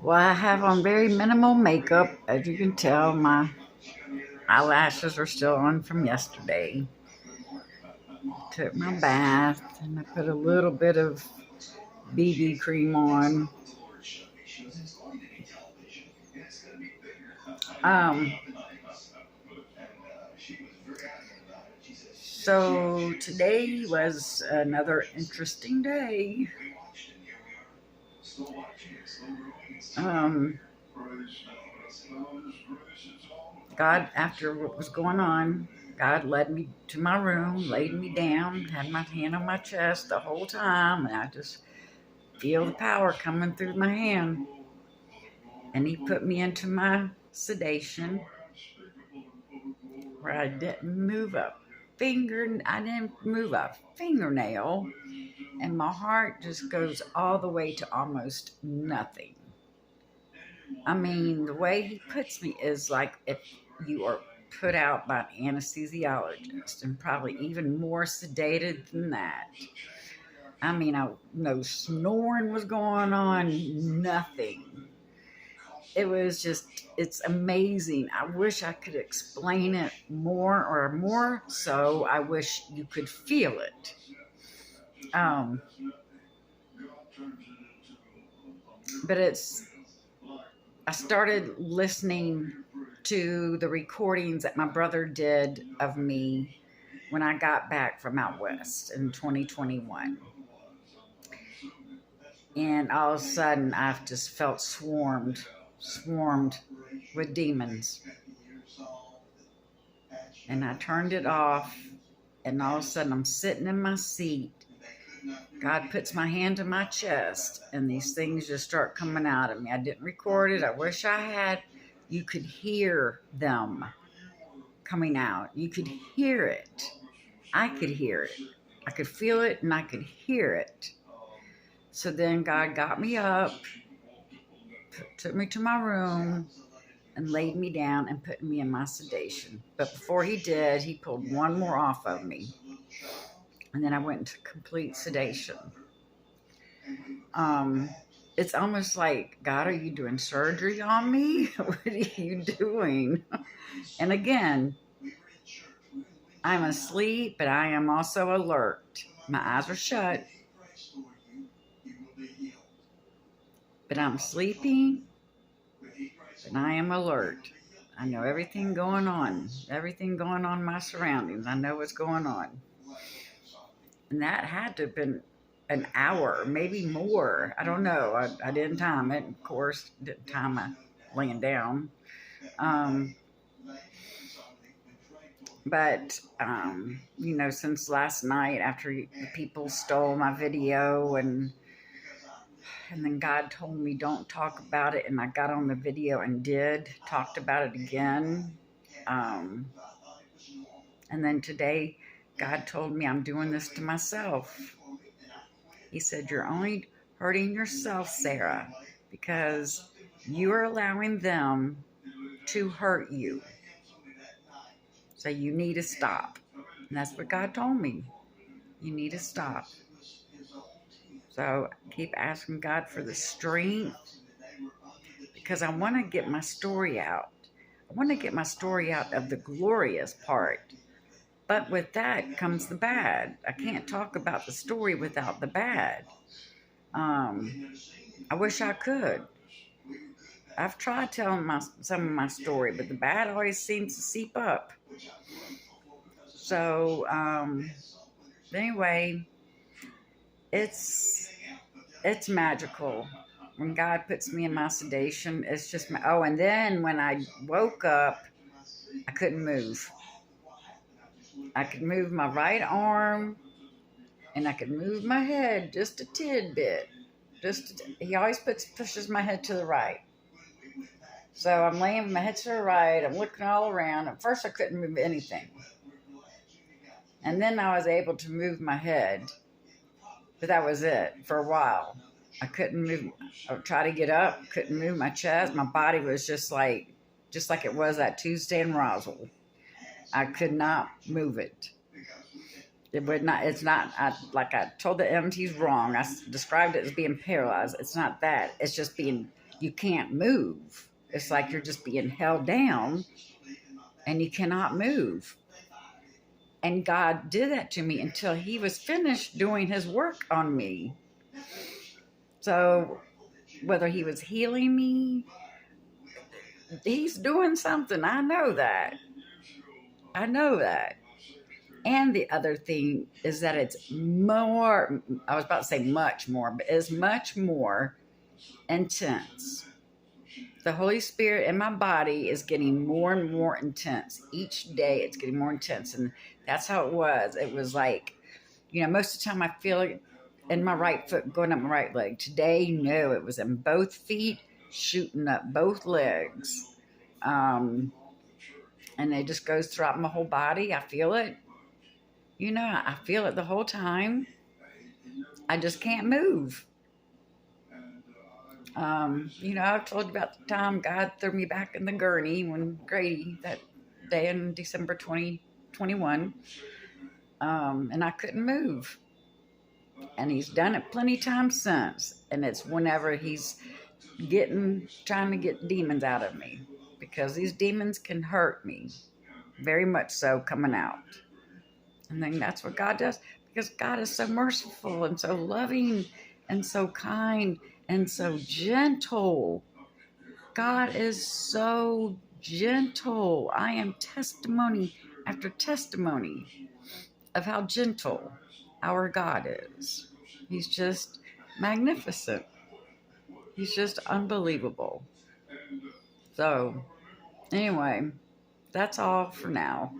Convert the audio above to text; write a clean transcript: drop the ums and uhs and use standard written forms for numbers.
Well, I have on very minimal makeup. As you can tell, my eyelashes are still on from yesterday. Took my bath and I put a little bit of BB cream on. Um, so today was another interesting day. Um, God, after what was going on, God led me to my room, laid me down, had my hand on my chest the whole time, and I just feel the power coming through my hand. And He put me into my sedation where I didn't move a I didn't move a fingernail, and my heart just goes all the way to almost nothing. I mean, the way He puts me is like if you are put out by an anesthesiologist, and probably even more sedated than that. I mean, no snoring was going on, nothing. It was just, it's amazing. I wish I could explain it more so I wish you could feel it. Um, but I started listening to the recordings that my brother did of me when I got back from out west in 2021. And all of a sudden, I've just felt swarmed with demons. And I turned it off, and all of a sudden, I'm sitting in my seat. God puts my hand to my chest, and these things just start coming out of me. I didn't record it. I wish I had. You could hear them coming out. You could hear it. I could hear it. I could feel it, and I could hear it. So then God got me up, took me to my room, and laid me down and put me in my sedation. But before He did, He pulled one more off of me. And then I went into complete sedation. It's almost like, God, are you doing surgery on me? What are you doing? And again, I'm asleep, but I am also alert. My eyes are shut, but I'm sleeping, but I am alert. I know everything going on in my surroundings. I know what's going on. And that had to have been an hour, maybe more. I don't know. I didn't time it. Of course, didn't time my laying down. But since last night, after the people stole my video, and then God told me don't talk about it, and I got on the video and talked about it again. And then today, God told me I'm doing this to myself. He said, you're only hurting yourself, Sarah, because you are allowing them to hurt you. So you need to stop. And that's what God told me. You need to stop. So keep asking God for the strength, because I want to get my story out. I want to get my story out of the glorious part. But with that comes the bad. I can't talk about the story without the bad. I wish I could. I've tried telling some of my story, but the bad always seems to seep up. So, anyway, it's magical. When God puts me in my sedation, it's just and then when I woke up, I couldn't move. I could move my right arm, and I could move my head just a tidbit. He always pushes my head to the right. So I'm laying with my head to the right. I'm looking all around. At first, I couldn't move anything. And then I was able to move my head. But that was it for a while. I couldn't move. I would try to get up. Couldn't move my chest. My body was just like it was that Tuesday in Roswell. I could not move it. It would not. It's not. Like I told the MTs wrong. I described it as being paralyzed. It's not that. It's just being you can't move. It's like you're just being held down and you cannot move. And God did that to me until he was finished doing his work on me. So whether he was healing me, he's doing something. I know that. I know that. And the other thing is that it's more, I was about to say much more, but it's much more intense. The Holy Spirit in my body is getting more and more intense. Each day it's getting more intense. And that's how it was. It was like, most of the time I feel it in my right foot going up my right leg. Today, no, it was in both feet, shooting up both legs. And it just goes throughout my whole body. I feel it. I feel it the whole time. I just can't move. I've told you about the time God threw me back in the gurney when Grady, that day in December 2021, and I couldn't move. And he's done it plenty of times since. And it's whenever he's trying to get demons out of me, because these demons can hurt me, very much so, coming out. And then that's what God does, because God is so merciful and so loving and so kind and so gentle. God is so gentle. I am testimony after testimony of how gentle our God is. He's just magnificent. He's just unbelievable. So, anyway, that's all for now.